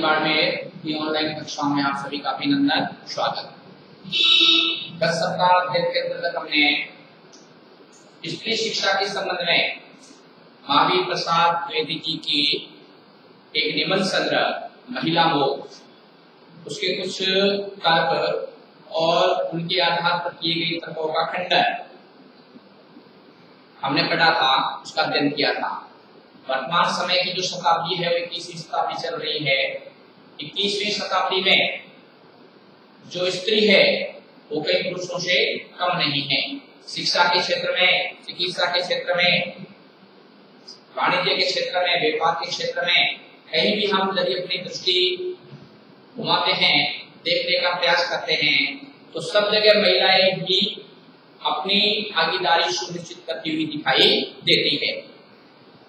बाड़मेर की ऑनलाइन कक्षाओं में आप सभी का अभिनंदन, स्वागत। गत सप्ताह अध्ययन के अंतर्गत हमने स्त्री शिक्षा के संबंध में महावीर प्रसाद द्विवेदी जी की एक निबंध संग्रह महिला मोह, उसके कुछ तर्क और उनके आधार पर किए गए तर्कों का खंडन हमने पढ़ा था, उसका अध्ययन किया था। वर्तमान समय की जो शताब्दी है वो 21वीं शताब्दी चल रही है। 21वीं शताब्दी में जो स्त्री है वो कई पुरुषों से कम नहीं है। शिक्षा के क्षेत्र में, चिकित्सा के क्षेत्र में, वाणिज्य के क्षेत्र में, व्यापार के क्षेत्र में, कहीं भी हम यदि अपनी दृष्टि घुमाते हैं, देखने का प्रयास करते हैं, तो सब जगह महिलाएं भी अपनी भागीदारी सुनिश्चित करती हुई दिखाई देती है।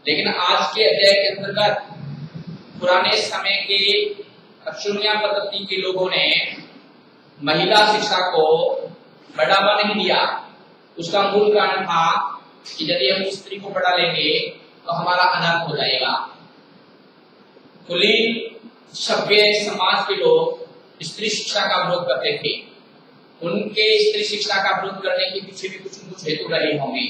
लेकिन आज के अध्याय के अंतर्गत पुराने समय के अक्षुण्या पद्धति के लोगों ने महिला शिक्षा को बढ़ावा नहीं दिया। उसका मूल कारण था कि यदि हम स्त्री को पढ़ा लेंगे तो हमारा अनर्थ हो जाएगा। कुलीन सभ्य समाज के लोग स्त्री शिक्षा का विरोध करते थे। उनके स्त्री शिक्षा का विरोध करने के पीछे भी कुछ न कुछ हेतु रहे होंगे।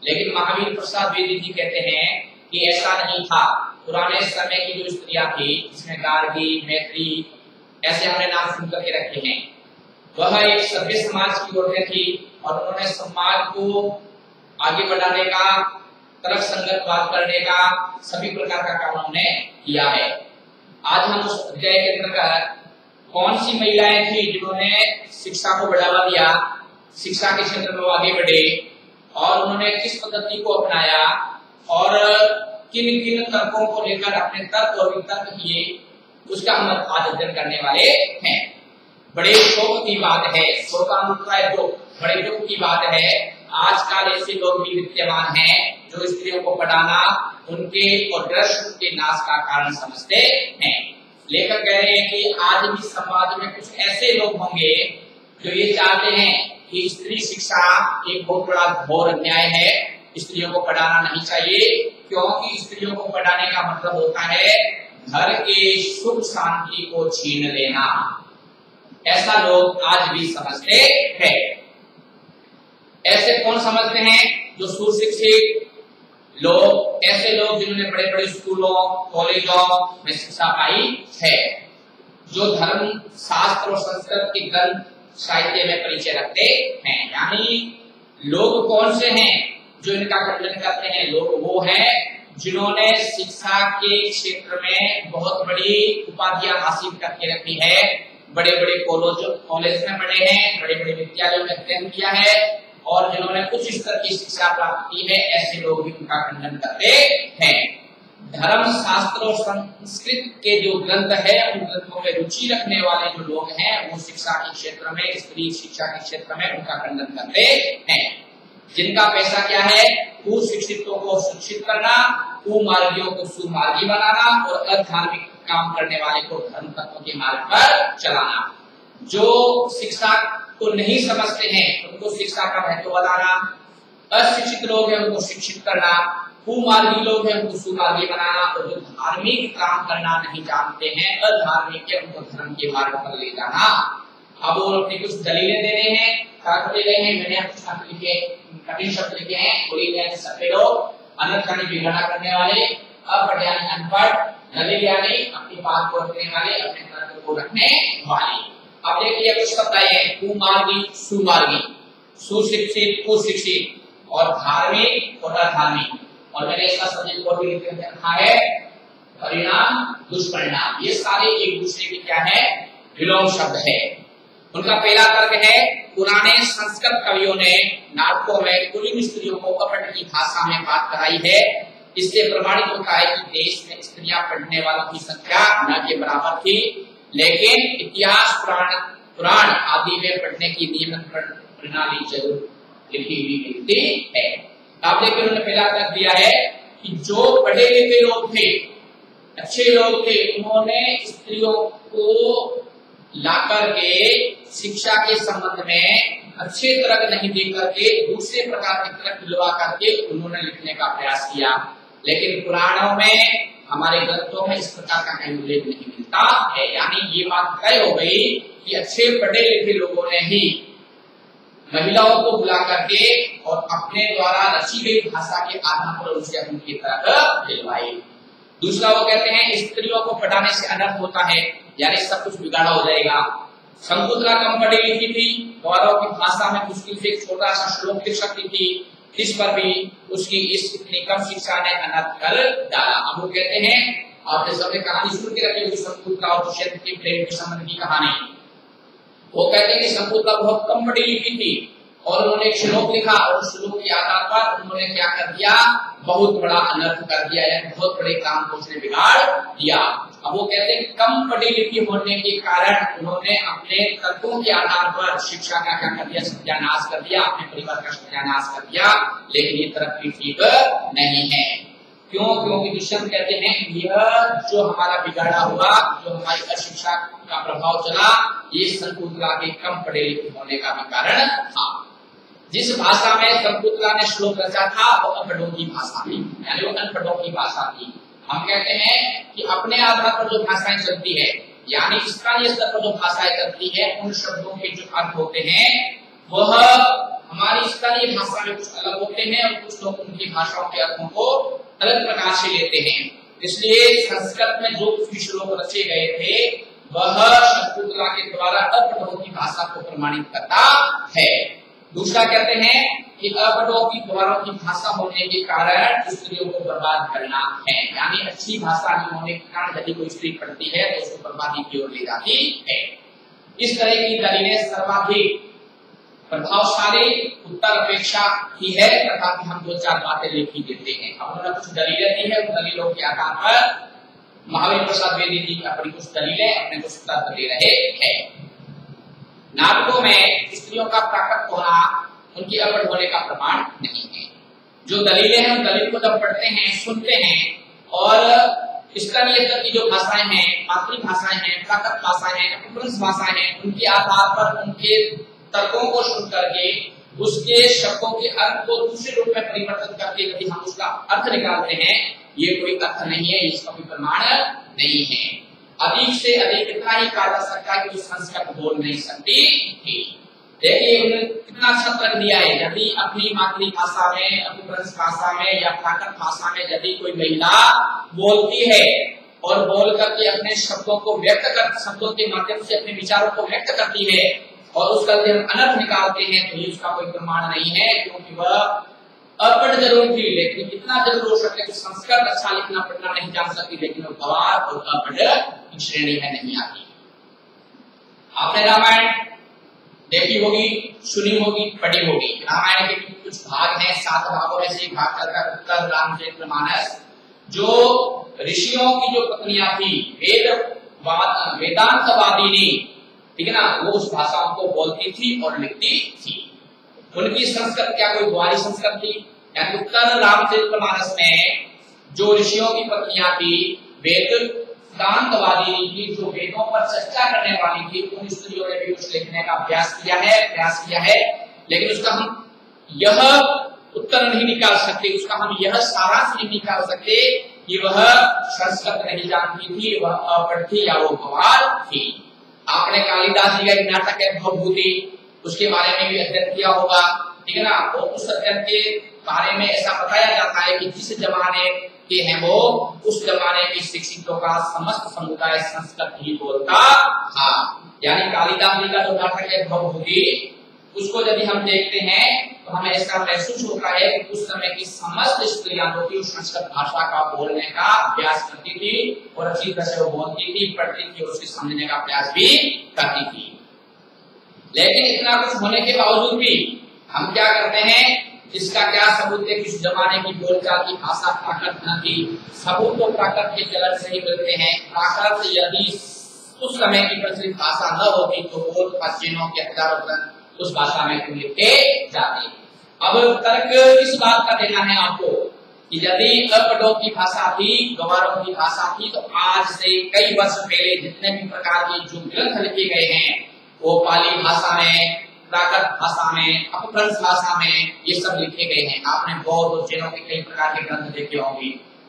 लेकिन महावीर प्रसाद द्विवेदी जी कहते हैं कि ऐसा नहीं था। पुराने समय की जो स्त्रियां थी, जिसमें गार्गी, मैत्री, ऐसे हमने नाम सुन करके रखे हैं, वह एक सभ्य समाज की औरतें थी और उन्होंने समाज को आगे बढ़ाने का, तरफ संगतवाद करने का सभी प्रकार का काम उन्होंने किया है। आज हम उस अध्याय के अंतर्गत कौन सी महिलाएं थी जिन्होंने शिक्षा को बढ़ावा दिया, शिक्षा के क्षेत्र में आगे बढ़े और उन्होंने किस पद्धति को अपनाया और किन किन तर्कों को लेकर अपने तर्क और वितर्क किए, उसका हम आज अध्ययन करने वाले हैं। बड़े शोक की बात है, बड़े दुख की बात है, आजकल ऐसे लोग भी विद्यमान हैं जो स्त्रियों को पढ़ाना उनके और दर्शन के नाश का कारण समझते हैं। लेखक कह रहे हैं कि आज भी समाज में कुछ ऐसे लोग होंगे जो ये चाहते हैं कि स्त्री शिक्षा एक बहुत बड़ा घोर अन्याय है, स्त्रियों को पढ़ाना नहीं चाहिए, क्योंकि स्त्रियों को पढ़ाने का मतलब होता है घर के सुख शांति को छीन लेना। ऐसा लोग आज भी समझते हैं। ऐसे कौन समझते हैं? जो सुशिक्षित लोग, ऐसे लोग जिन्होंने बड़े बड़े स्कूलों, कॉलेजों में शिक्षा पाई है, जो धर्म, शास्त्र और संस्कृत के ग्रंथ, साहित्य में परिचय रखते हैं। यानी लोग कौन से हैं जो इनका खंडन करते हैं? लोग वो हैं जिन्होंने शिक्षा के क्षेत्र में बहुत बड़ी उपाधियां हासिल करके रखी है, बड़े बड़े कॉलेज में पढ़े हैं, बड़े बड़े विद्यालयों में अध्ययन किया है और जिन्होंने उच्च स्तर की शिक्षा प्राप्त की है, ऐसे लोग भी उनका खंडन करते हैं। धर्म, शास्त्र और संस्कृत के जो ग्रंथ है, उन ग्रंथों में रुचि रखने वाले जो लोग हैं, वो शिक्षा के क्षेत्र में, स्त्री शिक्षा के क्षेत्र में उनका खंडन करते हैं। जिनका पैसा क्या है? कुशिक्षितों को शिक्षित करना, कुमार्गियों को सुमार्गी बनाना और अधार्मिक काम करने वाले को धर्म तत्वों के मार्ग पर चलाना। जो शिक्षा को नहीं समझते हैं उनको शिक्षा का महत्व बताना, अशिक्षित लोग हैं उनको शिक्षित करना, कुमार्गी लोग हैं उनको सुमार्गी बनाना और जो धार्मिक काम करना नहीं जानते हैं, अधार्मिक है, उनको धर्म के मार्ग पर ले जाना। अब वो अपनी कुछ दलीलें दे रहे हैं, तर्क दे रहे हैं। मैंने कुछ शब्द लिखे, कठिन शब्द लिखे हैं। सभ्य लोग, अनर्थानी विघटना करने वाले, अपढ़ यानी अनपढ़, दलील यानी अपनी बात को रखने वाले, अपने तर्क को रखने वाले। अब देखिए कुछ शब्द आए हैं, कुमार्गी, सुमार्गी, सुशिक्षित, कुशिक्षित और धार्मिक और अधार्मिक। और मैंने इसका सब्जेक्ट को भी लिख के रखा है, परिणाम, दुष्परिणाम। ये सारे एक दूसरे के क्या है? विलोम शब्द है। उनका पहला तर्क है, पुराने संस्कृत कवियों ने नाटकों में कुलीन स्त्रियों को कपट की भाषा में बात कराई है। इससे प्रमाणित होता है कि देश में स्त्रियां पढ़ने वालों की संख्या न के बराबर थी, लेकिन इतिहास, पुराण आदि में पढ़ने की नियमित प्रणाली जरूर लिखी हुई मिलती है। आप देखिए उन्होंने पहला तर्क दिया है कि जो पढ़े लिखे लोग थे, अच्छे लोग थे, उन्होंने स्त्रियों को लाकर के शिक्षा के संबंध में अच्छे तरह नहीं दे करके दूसरे प्रकार की तरह दिलवा करके उन्होंने लिखने का प्रयास किया। लेकिन पुराणों में हमारे ग्रंथों में इस प्रकार का कहीं उल्लेख नहीं मिलता है। यानी ये बात तय हो गई कि अच्छे पढ़े लिखे लोगों ने ही महिलाओं को बुला करके और अपने द्वारा रची गई भाषा के आधार पर उनसे उनकी तरफ दिलवाई। दूसरा वो कहते हैं स्त्रियों को पढ़ाने से अनर्थ होता है, यानी सब कुछ बिगाड़ा हो जाएगा। शकुंतला कम पढ़ी लिखी थी, गौरव की भाषा में मुश्किल से एक छोटा सा श्लोक लिख सकती थी, इस पर भी उसकी इस इतनी कम शिक्षा ने अनर्थ कर डाला। अब वो कहते हैं, आपने सबने कहानी सुन के रखी हुई शकुंतला और दुष्यंत के प्रेम के संबंध की कहानी। वो कहते हैं कि शकुंतला बहुत कम पढ़ी लिखी थी और उन्होंने एक श्लोक लिखा और उस श्लोक के आधार पर उन्होंने क्या कर दिया, बहुत बड़ा अनर्थ कर दिया, यानी बहुत बड़े काम को उसने बिगाड़ दिया। अब वो कहते हैं कम पढ़ी लिखी होने के कारण उन्होंने अपने तर्कों के आधार पर शिक्षा का क्या कर दिया, सत्यानाश कर दिया, अपने परिवार का सत्यानाश कर दिया। लेकिन ये तरक्की ठीक नहीं है। क्यों? क्योंकि दुष्यंत कहते हैं यह जो हमारा बिगाड़ा हुआ, जो हमारी अशिक्षा का प्रभाव चला, ये शकुंतला के कम पढ़े लिखे होने का भी कारण था। जिस भाषा में शकुंतला ने श्लोक रचा था वो अनपढ़ों की भाषा थी, यानी वो अनपढ़ों की भाषा थी। हम कहते हैं कि अपने आधार पर जो भाषाएं चलती है, यानी स्थानीय स्तर पर जो भाषाएं चलती है, उन शब्दों के जो अर्थ होते हैं वह हमारी स्थानीय भाषा में कुछ अलग होते हैं और कुछ लोग उनकी भाषाओं के अर्थों को अलग प्रकार से लेते हैं। इसलिए संस्कृत में जो कुछ श्लोक रचे गए थे वह शकुंतला के द्वारा अनपढ़ों की भाषा को प्रमाणित करता है। दूसरा कहते हैं कि अनपढ़ों की द्वारों की भाषा होने के कारण स्त्रियों को बर्बाद करना है, यानी अच्छी भाषा नहीं होने के कारण यदि कोई स्त्री पढ़ती है तो उसको बर्बादी की ओर ले जाती है। इस तरह की दलीलें सर्वाधिक प्रभावशाली उत्तर अपेक्षा ही है, तथापि हम दो चार बातें लिख ही देते हैं। अब उन्होंने कुछ दलीलें दी है, उन दलीलों के आधार पर महावीर प्रसाद द्विवेदी जी अपनी कुछ दलीलें अपने कुछ तर्क दे रहे हैं। नाटकों में स्त्रियों का प्राकट होना उनकी अनपढ़ होने का प्रमाण नहीं है। जो दलीलें हैं उन दलील को जब पढ़ते हैं, सुनते हैं और स्थानीय स्तर की जो भाषाएं हैं, मातृभाषाएं हैं, प्राकृत भाषाएं हैं, अपभ्रंश भाषाएं हैं, उनके आधार पर उनके तर्कों को सुन करके उसके शब्दों के अर्थ को दूसरे रूप में परिवर्तित करके यदि हम उसका अर्थ निकालते हैं, ये कोई अर्थ नहीं है, इसका कोई प्रमाण नहीं है। अधिक से अधिक इतना ही कहा जा सकता है कि संस्कृत बोल नहीं सकती थी। देखिए कितना अच्छा तर्क दिया है, यदि अपनी मातृभाषा में, अपभ्रंश भाषा में या प्राकृत भाषा में यदि कोई महिला बोलती है और बोल करके अपने शब्दों को व्यक्त कर, शब्दों के माध्यम से अपने विचारों को व्यक्त करती है और उसका यदि हम अनर्थ निकालते हैं तो ये उसका कोई प्रमाण नहीं है, क्योंकि वह अनपढ़ जरूर थी लेकिन इतना जरूर हो सकता है कि संस्कृत अच्छा लिखना पढ़ना नहीं जान सकती, लेकिन वो गवार और अनपढ़ की श्रेणी में नहीं आती। आपने रामायण देखी होगी, सुनी होगी, पढ़ी होगी। रामायण के कुछ भाग हैं, 7 भागों में से एक भाग का उत्तर रामचरितमानस, जो ऋषियों की जो पत्नियां थी वेदांतवादिनी, ठीक है ना, वो उस भाषा को बोलती थी और लिखती थी। उनकी संस्कृत क्या कोई द्वारी संस्कृत थी? यानी उत्तर रामचरितमानस में जो ऋषियों की पत्नियां थी वेदांतवादी थी, जो वेदों पर चर्चा करने वाली थी, उन स्त्रियों ने भी उस लिखने का प्रयास किया है, लेकिन उसका हम यह उत्तर नहीं निकाल सकते, उसका हम यह सारांश नहीं निकाल सकते कि वह संस्कृत नहीं जानती थी, वह अनपढ़ थी या वो गंवार थी। आपने कालिदास जी का एक नाटक है भवभूति, उसके बारे में भी अध्ययन किया होगा, ठीक है ना। तो उस अध्ययन के बारे में ऐसा बताया जाता है कि जिस जमाने के हैं वो, उस जमाने के शिक्षितों का समस्त समुदाय संस्कृत ही बोलता था। यानी कालिदास जी का जो नाटक है भवभूति, उसको यदि हम देखते हैं तो हमें ऐसा महसूस होता है कि उस समय की समस्त स्त्रियां जो थी उस संस्कृत भाषा का बोलने का अभ्यास करती थी और अच्छी तरह से वो बोलती थी, पढ़ती थी और उसके समझने का प्रयास भी करती थी। लेकिन इतना कुछ होने के बावजूद भी हम क्या करते हैं, इसका क्या सबूत है कि उस जमाने की बोलचाल की भाषा प्राकृत न थी? सबूत तो प्राकृत के चलन से ही मिलते हैं। प्राकृत यदि उस समय की प्रचलित भाषा न होती तो वो पश्चिमों के हजारों ग्रंथ उस भाषा में लिखे जाते। अब तर्क इस बात का देना है आपको कि यदि अनपढ़ों की भाषा थी, गंवारों की भाषा थी, तो आज से कई वर्ष पहले जितने भी प्रकार के जो ग्रंथ लिखे गए हैं वो पाली भाषा में, प्राकृत भाषा में, अपभ्रंश भाषा में ये सब लिखे गए हैं। आपने बौद्ध और जैनों के कई प्रकार के ग्रंथ देखे होंगे,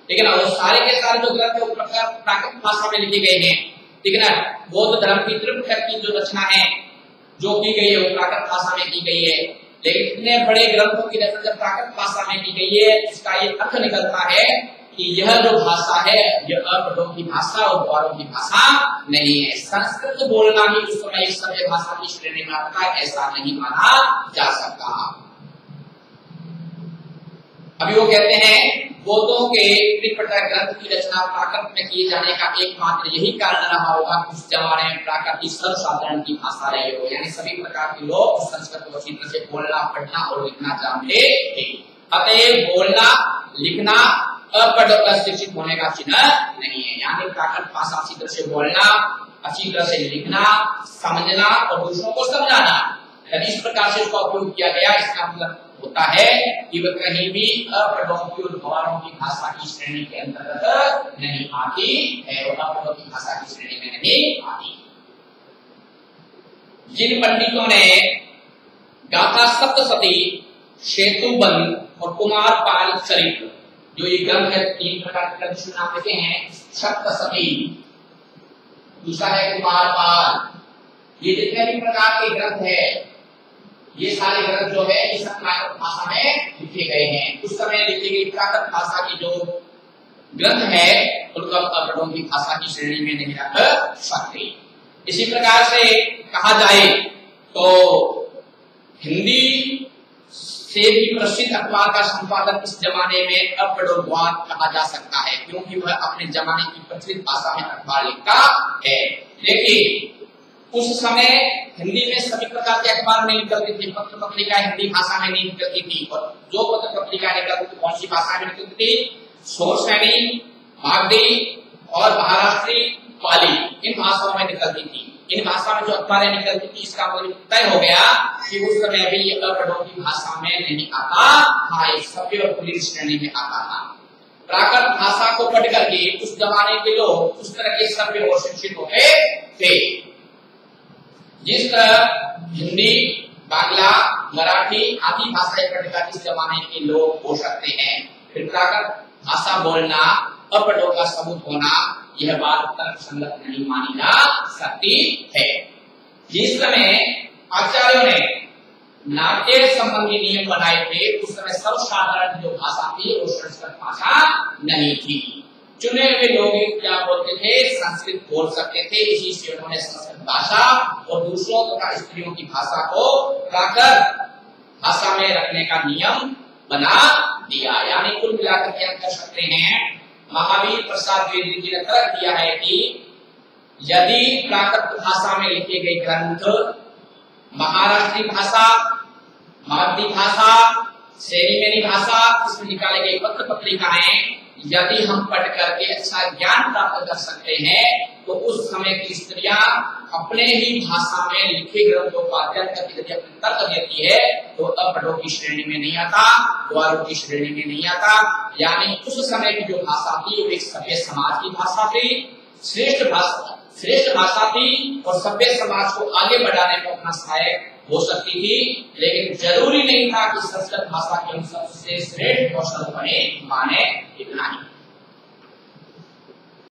ठीक है ना। वो सारे के सारे जो ग्रंथ है वो प्राकृत भाषा में लिखे गए हैं, ठीक है ना। बौद्ध धर्म की त्रिपिटक की जो रचना है जो की गई है वो प्राकृत भाषा में की गई है। लेकिन इतने बड़े ग्रंथों की रचना जब प्राकृत भाषा में की गई है, इसका ये अर्थ निकलता है कि यह जो भाषा है यह अपढ़ों की भाषा और ग्वारों की भाषा नहीं है। संस्कृत बोलना ही उस समय सभ्य भाषा की श्रेणी में आता है, ऐसा नहीं माना जा सकता। अभी वो कहते हैं बौद्धों के त्रिपिटक ग्रंथ की रचना प्राकृत में किए जाने का एकमात्र यही कारण रहा होगा कि उस जमाने में प्राकृत की सर्वसाधारण की भाषा रही हो, यानी सभी प्रकार के लोग संस्कृत को अच्छी तरह से बोलना, पढ़ना और लिखना जानते थे। अतएव बोलना, लिखना अपढ़ और शिक्षित होने का चिन्ह नहीं है, यानी प्राकृत भाषा अच्छी तरह से बोलना, अच्छी तरह से लिखना, समझना और दूसरों को समझाना, यदि इस प्रकार से इसका उपयोग किया गया, इसका मतलब होता है कि वह कहीं भी अपढ़ों की और ग्वारों की भाषा की श्रेणी के अंतर्गत नहीं आती है, और अपढ़ों की भाषा की श्रेणी में नहीं आती। जिन पंडितों ने गाथा सप्तशती, सेतुबंध और कुमारपाल चरित्र, जो ये ग्रंथ है, 3 प्रकार के ग्रंथ नाम लिखे हैं, सप्तशती, दूसरा है कुमारपाल, ये जितने भी प्रकार के ग्रंथ है ये सारे ग्रंथ जो है ये सब प्राकृत भाषा में लिखे गए हैं। उस समय लिखी गई प्राकृत भाषा की जो ग्रंथ है उनको अपढ़ों की भाषा की श्रेणी में नहीं रख सकते। इसी प्रकार से कहा जाए तो हिंदी से भी प्रसिद्ध अखबार का संपादक इस जमाने में अपढ़ोवाद कहा जा सकता है, क्योंकि वह अपने जमाने की प्रचलित भाषा में अखबार लिखता है। लेकिन उस समय हिंदी में सभी प्रकार के अखबार नहीं निकलती थी, पत्र पत्रिका हिंदी भाषा में नहीं निकलती थी, और जो पत्र पत्रिका निकलती थी कौन सी भाषा में निकलती थी? सोरसैनी, मागधी और महाराष्ट्री पाली, इन भाषाओं में निकलती थी। इन भाषा में जो अखबारें निकलती थी, इसका मतलब तय हो गया कि उस समय भी ये अपढ़ों की भाषा में नहीं आता, हाँ एक सभ्य और खुली श्रेणी में आता था। प्राकृत भाषा को पढ़ करके उस जमाने के लोग उस तरह के सभ्य और शिक्षित होते थे जिस तरह हिंदी, बांग्ला, मराठी आदि भाषाएं पढ़ने का इस जमाने के लोग हो सकते हैं। फिर प्राकृत भाषा बोलना, अपढ़ों का सबूत होना, यह बात तर्कसंगत नहीं मानी जा सकती है। जिस समय आचार्यों ने नाट्य संबंधी नियम बनाए थे, उस समय सर्वसाधारण जो भाषा थी वो संस्कृत भाषा नहीं थी। चुने हुए लोग क्या बोलते थे? संस्कृत बोल सकते थे, इसी से उन्होंने संस्कृत भाषा और दूसरों तथा स्त्रियों की भाषा को प्राकृत भाषा में रखने का नियम बना दिया। यानी कुल मिलाकर क्या कर सकते हैं, महावीर प्रसाद द्विवेदी जी ने तर्क दिया है कि यदि प्राकृत भाषा में लिखे गए ग्रंथ महाराष्ट्री भाषा, मराठी भाषा, सेरीमेनी भाषा, इसमें निकाले गए पत्र पत्रिकाएं यदि हम पढ़ करके अच्छा ज्ञान प्राप्त कर सकते हैं, तो उस समय की स्त्रियां अपने ही भाषा में लिखे ग्रंथों का अध्ययन करके यदि अपने तर्क देती है तो अपढ़ों की श्रेणी में नहीं आता, ग्वारों की श्रेणी में नहीं आता। यानी उस समय की जो भाषा थी वो एक सभ्य समाज की भाषा थी, श्रेष्ठ भाषा थी, और सभ्य समाज को आगे बढ़ाने में अपना सहायक हो सकती थी। लेकिन जरूरी नहीं था कि संस्कृत भाषा के सबसे श्रेष्ठ और सर्वोपरि माने, इतना ही।